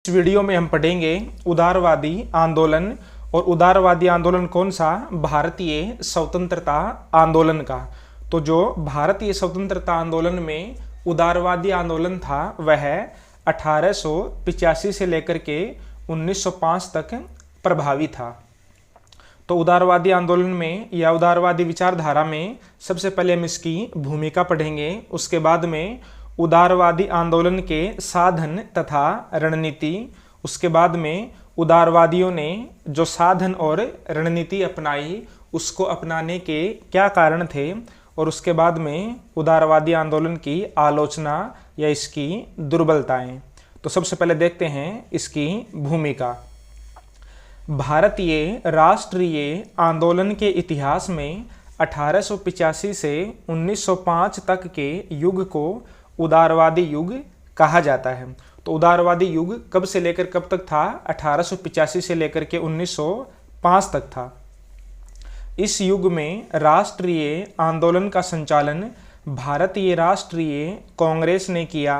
इस वीडियो में हम पढ़ेंगे उदारवादी आंदोलन। और उदारवादी आंदोलन कौन सा? भारतीय स्वतंत्रता आंदोलन का। तो जो भारतीय स्वतंत्रता आंदोलन में उदारवादी आंदोलन था वह 1885 से लेकर के 1905 तक प्रभावी था। तो उदारवादी आंदोलन में या उदारवादी विचारधारा में सबसे पहले हम इसकी भूमिका पढ़ेंगे, उसके बाद में उदारवादी आंदोलन के साधन तथा रणनीति, उसके बाद में उदारवादियों ने जो साधन और रणनीति अपनाई उसको अपनाने के क्या कारण थे, और उसके बाद में उदारवादी आंदोलन की आलोचना या इसकी दुर्बलताएं। तो सबसे पहले देखते हैं इसकी भूमिका। भारतीय राष्ट्रीय आंदोलन के इतिहास में 1885 से 1905 तक के युग को उदारवादी युग कहा जाता है। तो उदारवादी युग कब से लेकर कब तक था? 1885 से लेकर के 1905 तक था। इस युग में राष्ट्रीय आंदोलन का संचालन भारतीय राष्ट्रीय कांग्रेस ने किया।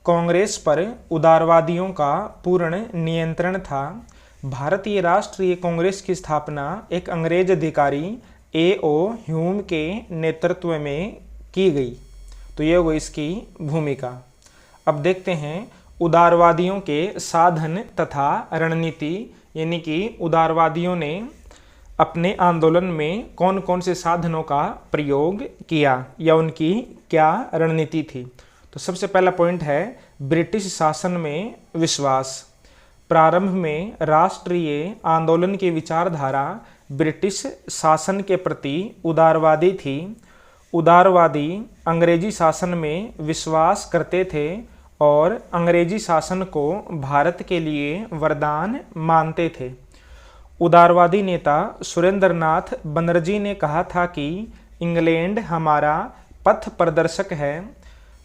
कांग्रेस पर उदारवादियों का पूर्ण नियंत्रण था। भारतीय राष्ट्रीय कांग्रेस की स्थापना एक अंग्रेज अधिकारी A.O. ह्यूम के नेतृत्व में की गई। तो ये हो इसकी भूमिका। अब देखते हैं उदारवादियों के साधन तथा रणनीति, यानी कि उदारवादियों ने अपने आंदोलन में कौन कौन से साधनों का प्रयोग किया या उनकी क्या रणनीति थी। तो सबसे पहला पॉइंट है ब्रिटिश शासन में विश्वास। प्रारंभ में राष्ट्रीय आंदोलन की विचारधारा ब्रिटिश शासन के प्रति उदारवादी थी। उदारवादी अंग्रेजी शासन में विश्वास करते थे और अंग्रेजी शासन को भारत के लिए वरदान मानते थे। उदारवादी नेता सुरेंद्रनाथ बनर्जी ने कहा था कि इंग्लैंड हमारा पथ प्रदर्शक है।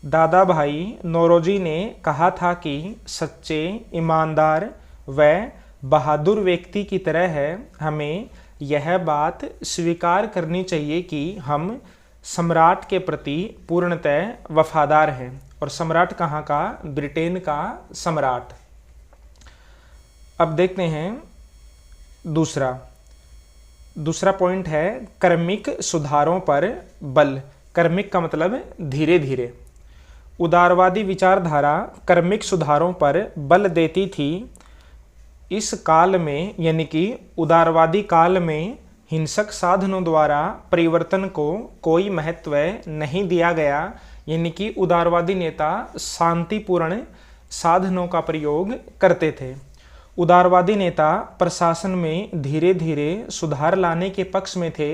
दादा भाई नौरोजी ने कहा था कि सच्चे, ईमानदार व बहादुर व्यक्ति की तरह है हमें यह बात स्वीकार करनी चाहिए कि हम सम्राट के प्रति पूर्णतः वफादार हैं। और सम्राट कहाँ का? ब्रिटेन का सम्राट। अब देखते हैं दूसरा पॉइंट है क्रमिक सुधारों पर बल। क्रमिक का मतलब धीरे धीरे। उदारवादी विचारधारा क्रमिक सुधारों पर बल देती थी। इस काल में यानी कि उदारवादी काल में हिंसक साधनों द्वारा परिवर्तन को कोई महत्व नहीं दिया गया, यानी कि उदारवादी नेता शांतिपूर्ण साधनों का प्रयोग करते थे। उदारवादी नेता प्रशासन में धीरे धीरे सुधार लाने के पक्ष में थे।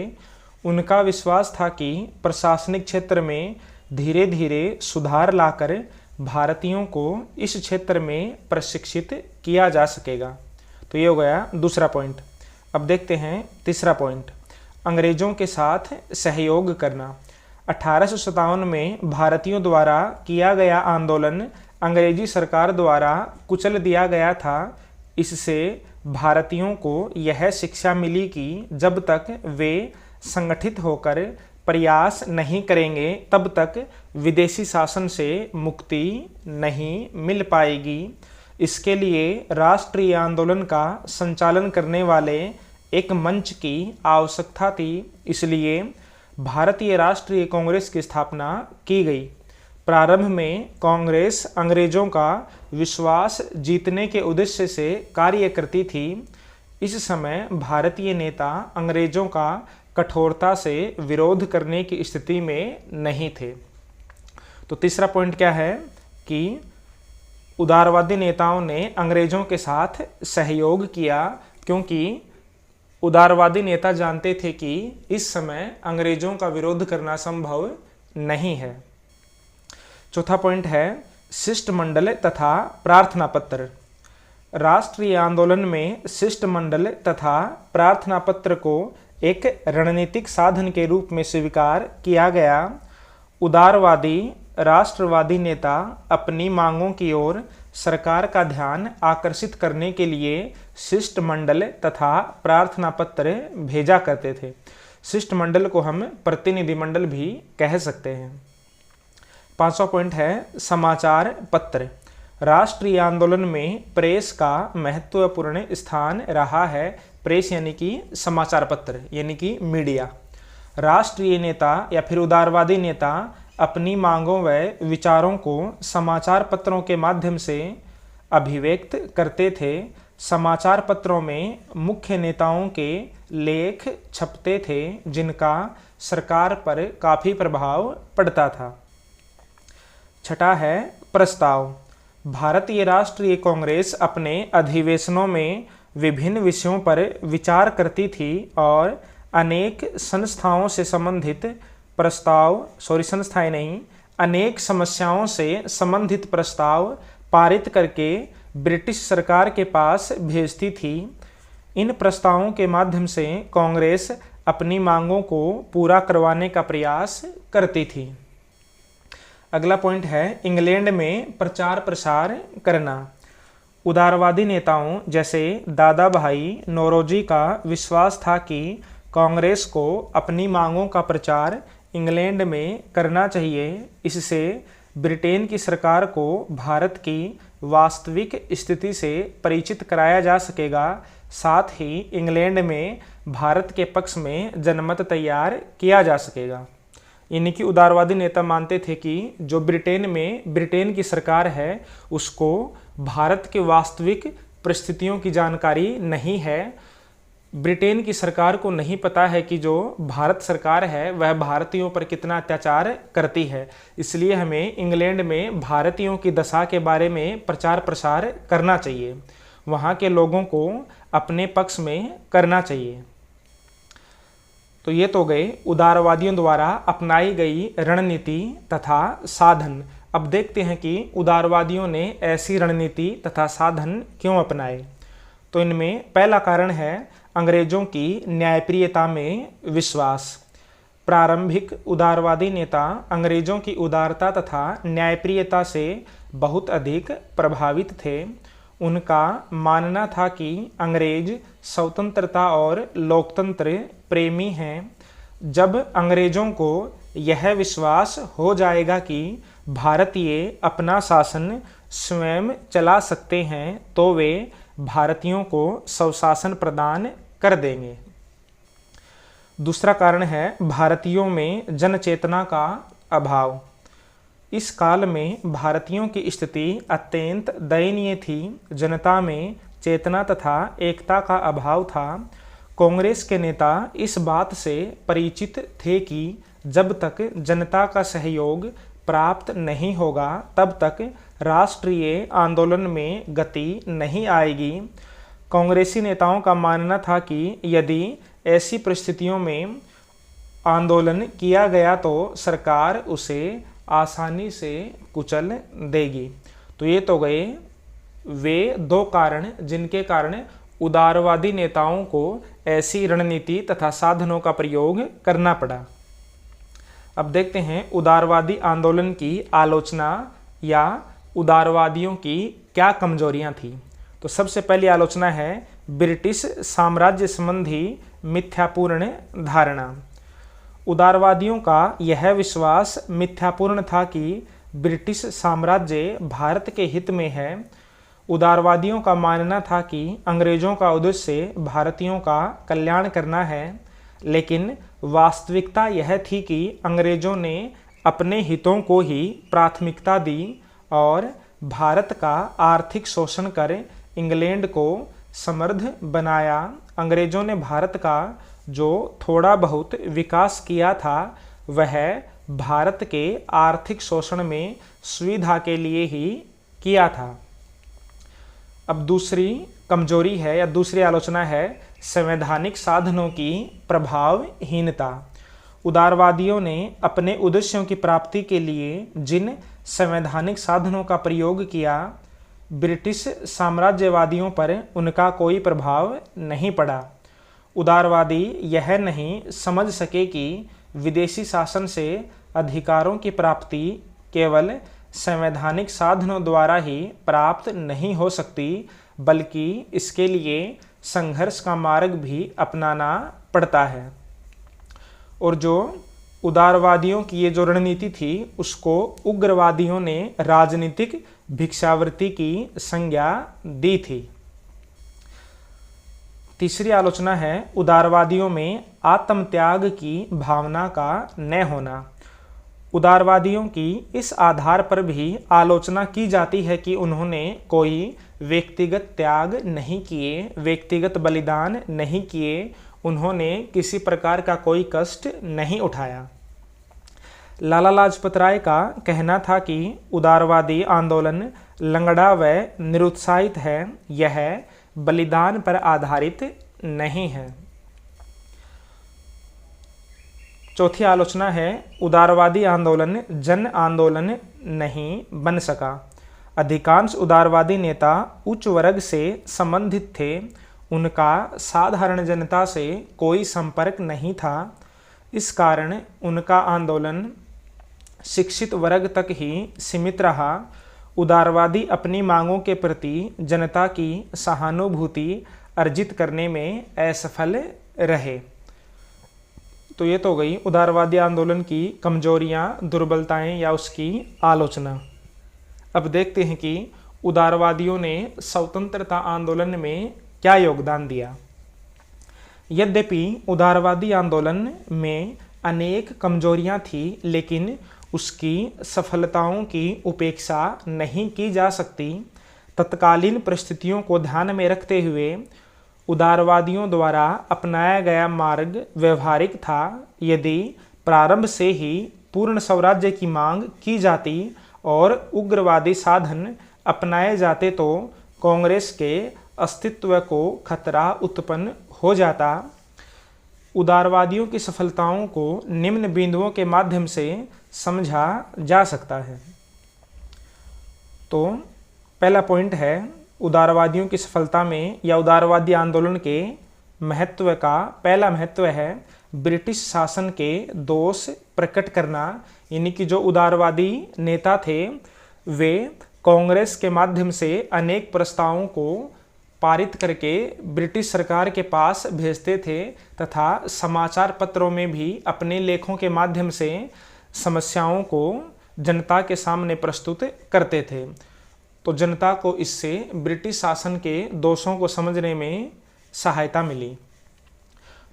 उनका विश्वास था कि प्रशासनिक क्षेत्र में धीरे धीरे सुधार लाकर भारतीयों को इस क्षेत्र में प्रशिक्षित किया जा सकेगा। तो ये हो गया दूसरा पॉइंट। अब देखते हैं तीसरा पॉइंट, अंग्रेजों के साथ सहयोग करना। 1857 में भारतीयों द्वारा किया गया आंदोलन अंग्रेजी सरकार द्वारा कुचल दिया गया था। इससे भारतीयों को यह शिक्षा मिली कि जब तक वे संगठित होकर प्रयास नहीं करेंगे तब तक विदेशी शासन से मुक्ति नहीं मिल पाएगी। इसके लिए राष्ट्रीय आंदोलन का संचालन करने वाले एक मंच की आवश्यकता थी। इसलिए भारतीय राष्ट्रीय कांग्रेस की स्थापना की गई। प्रारंभ में कांग्रेस अंग्रेजों का विश्वास जीतने के उद्देश्य से कार्य करती थी। इस समय भारतीय नेता अंग्रेजों का कठोरता से विरोध करने की स्थिति में नहीं थे। तो तीसरा पॉइंट क्या है कि उदारवादी नेताओं ने अंग्रेजों के साथ सहयोग किया, क्योंकि उदारवादी नेता जानते थे कि इस समय अंग्रेजों का विरोध करना संभव नहीं है। चौथा पॉइंट है शिष्टमंडल तथा प्रार्थना पत्र। राष्ट्रीय आंदोलन में शिष्टमंडल तथा प्रार्थना पत्र को एक रणनीतिक साधन के रूप में स्वीकार किया गया। उदारवादी राष्ट्रवादी नेता अपनी मांगों की ओर सरकार का ध्यान आकर्षित करने के लिए शिष्टमंडल तथा प्रार्थना पत्र भेजा करते थे। शिष्टमंडल को हम प्रतिनिधिमंडल भी कह सकते हैं। 5वां पॉइंट है समाचार पत्र। राष्ट्रीय आंदोलन में प्रेस का महत्वपूर्ण स्थान रहा है। प्रेस यानी कि समाचार पत्र यानी कि मीडिया। राष्ट्रीय नेता या फिर उदारवादी नेता अपनी मांगों व विचारों को समाचार पत्रों के माध्यम से अभिव्यक्त करते थे। समाचार पत्रों में मुख्य नेताओं के लेख छपते थे जिनका सरकार पर काफ़ी प्रभाव पड़ता था। छठा है प्रस्ताव। भारतीय राष्ट्रीय कांग्रेस अपने अधिवेशनों में विभिन्न विषयों पर विचार करती थी और अनेक संस्थाओं से संबंधित अनेक समस्याओं से संबंधित प्रस्ताव पारित करके ब्रिटिश सरकार के पास भेजती थी। इन प्रस्तावों के माध्यम से कांग्रेस अपनी मांगों को पूरा करवाने का प्रयास करती थी। अगला पॉइंट है इंग्लैंड में प्रचार प्रसार करना। उदारवादी नेताओं जैसे दादा भाई नौरोजी का विश्वास था कि कांग्रेस को अपनी मांगों का प्रचार इंग्लैंड में करना चाहिए। इससे ब्रिटेन की सरकार को भारत की वास्तविक स्थिति से परिचित कराया जा सकेगा। साथ ही इंग्लैंड में भारत के पक्ष में जनमत तैयार किया जा सकेगा। यानी कि उदारवादी नेता मानते थे कि जो ब्रिटेन की सरकार है उसको भारत के वास्तविक परिस्थितियों की जानकारी नहीं है। ब्रिटेन की सरकार को नहीं पता है कि जो भारत सरकार है वह भारतीयों पर कितना अत्याचार करती है। इसलिए हमें इंग्लैंड में भारतीयों की दशा के बारे में प्रचार प्रसार करना चाहिए, वहाँ के लोगों को अपने पक्ष में करना चाहिए। तो ये तो गए उदारवादियों द्वारा अपनाई गई रणनीति तथा साधन। अब देखते हैं कि उदारवादियों ने ऐसी रणनीति तथा साधन क्यों अपनाए। तो इनमें पहला कारण है अंग्रेजों की न्यायप्रियता में विश्वास। प्रारंभिक उदारवादी नेता अंग्रेजों की उदारता तथा न्यायप्रियता से बहुत अधिक प्रभावित थे। उनका मानना था कि अंग्रेज स्वतंत्रता और लोकतंत्र प्रेमी हैं। जब अंग्रेजों को यह विश्वास हो जाएगा कि भारतीय अपना शासन स्वयं चला सकते हैं तो वे भारतीयों को स्वशासन प्रदान कर देंगे। दूसरा कारण है भारतीयों में जनचेतना का अभाव। इस काल में भारतीयों की स्थिति अत्यंत दयनीय थी। जनता में चेतना तथा एकता का अभाव था। कांग्रेस के नेता इस बात से परिचित थे कि जब तक जनता का सहयोग प्राप्त नहीं होगा तब तक राष्ट्रीय आंदोलन में गति नहीं आएगी। कांग्रेसी नेताओं का मानना था कि यदि ऐसी परिस्थितियों में आंदोलन किया गया तो सरकार उसे आसानी से कुचल देगी। तो ये तो गए वे दो कारण जिनके कारण उदारवादी नेताओं को ऐसी रणनीति तथा साधनों का प्रयोग करना पड़ा। अब देखते हैं उदारवादी आंदोलन की आलोचना या उदारवादियों की क्या कमजोरियां थी। तो सबसे पहली आलोचना है ब्रिटिश साम्राज्य संबंधी मिथ्यापूर्ण धारणा। उदारवादियों का यह विश्वास मिथ्यापूर्ण था कि ब्रिटिश साम्राज्य भारत के हित में है। उदारवादियों का मानना था कि अंग्रेजों का उद्देश्य भारतीयों का कल्याण करना है, लेकिन वास्तविकता यह थी कि अंग्रेजों ने अपने हितों को ही प्राथमिकता दी और भारत का आर्थिक शोषण कर इंग्लैंड को समृद्ध बनाया। अंग्रेजों ने भारत का जो थोड़ा बहुत विकास किया था वह भारत के आर्थिक शोषण में सुविधा के लिए ही किया था। अब दूसरी कमजोरी है या दूसरी आलोचना है संवैधानिक साधनों की प्रभावहीनता। उदारवादियों ने अपने उद्देश्यों की प्राप्ति के लिए जिन संवैधानिक साधनों का प्रयोग किया, ब्रिटिश साम्राज्यवादियों पर उनका कोई प्रभाव नहीं पड़ा। उदारवादी यह नहीं समझ सके कि विदेशी शासन से अधिकारों की प्राप्ति केवल संवैधानिक साधनों द्वारा ही प्राप्त नहीं हो सकती, बल्कि इसके लिए संघर्ष का मार्ग भी अपनाना पड़ता है। और जो उदारवादियों की ये जो रणनीति थी उसको उग्रवादियों ने राजनीतिक भिक्षावृत्ति की संज्ञा दी थी। तीसरी आलोचना है उदारवादियों में आत्मत्याग की भावना का न होना। उदारवादियों की इस आधार पर भी आलोचना की जाती है कि उन्होंने कोई व्यक्तिगत त्याग नहीं किए, व्यक्तिगत बलिदान नहीं किए, उन्होंने किसी प्रकार का कोई कष्ट नहीं उठाया। लाला लाजपत राय का कहना था कि उदारवादी आंदोलन लंगड़ा व निरुत्साहित है, यह बलिदान पर आधारित नहीं है। चौथी आलोचना है उदारवादी आंदोलन जन आंदोलन नहीं बन सका। अधिकांश उदारवादी नेता उच्च वर्ग से संबंधित थे, उनका साधारण जनता से कोई संपर्क नहीं था। इस कारण उनका आंदोलन शिक्षित वर्ग तक ही सीमित रहा। उदारवादी अपनी मांगों के प्रति जनता की सहानुभूति अर्जित करने में असफल रहे। तो ये तो गई उदारवादी आंदोलन की कमजोरियां, दुर्बलताएं या उसकी आलोचना। अब देखते हैं कि उदारवादियों ने स्वतंत्रता आंदोलन में क्या योगदान दिया। यद्यपि उदारवादी आंदोलन में अनेक कमजोरियां थी, लेकिन उसकी सफलताओं की उपेक्षा नहीं की जा सकती। तत्कालीन परिस्थितियों को ध्यान में रखते हुए उदारवादियों द्वारा अपनाया गया मार्ग व्यवहारिक था। यदि प्रारंभ से ही पूर्ण स्वराज्य की मांग की जाती और उग्रवादी साधन अपनाए जाते तो कांग्रेस के अस्तित्व को खतरा उत्पन्न हो जाता। उदारवादियों की सफलताओं को निम्न बिंदुओं के माध्यम से समझा जा सकता है। तो पहला पॉइंट है उदारवादियों की सफलता में या उदारवादी आंदोलन के महत्व का पहला महत्व है ब्रिटिश शासन के दोष प्रकट करना। यानी कि जो उदारवादी नेता थे वे कांग्रेस के माध्यम से अनेक प्रस्तावों को पारित करके ब्रिटिश सरकार के पास भेजते थे तथा समाचार पत्रों में भी अपने लेखों के माध्यम से समस्याओं को जनता के सामने प्रस्तुत करते थे। तो जनता को इससे ब्रिटिश शासन के दोषों को समझने में सहायता मिली।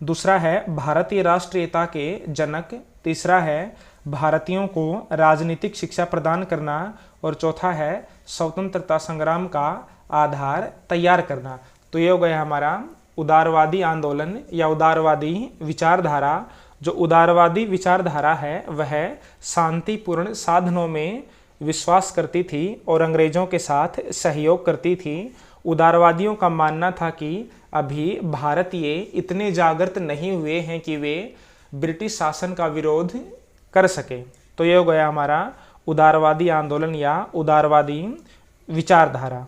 दूसरा है भारतीय राष्ट्रीयता के जनक। तीसरा है भारतीयों को राजनीतिक शिक्षा प्रदान करना। और चौथा है स्वतंत्रता संग्राम का आधार तैयार करना। तो ये हो गया हमारा उदारवादी आंदोलन या उदारवादी विचारधारा। जो उदारवादी विचारधारा है वह शांतिपूर्ण साधनों में विश्वास करती थी और अंग्रेजों के साथ सहयोग करती थी। उदारवादियों का मानना था कि अभी भारतीय इतने जागृत नहीं हुए हैं कि वे ब्रिटिश शासन का विरोध कर सके। तो ये हो गया हमारा उदारवादी आंदोलन या उदारवादी विचारधारा।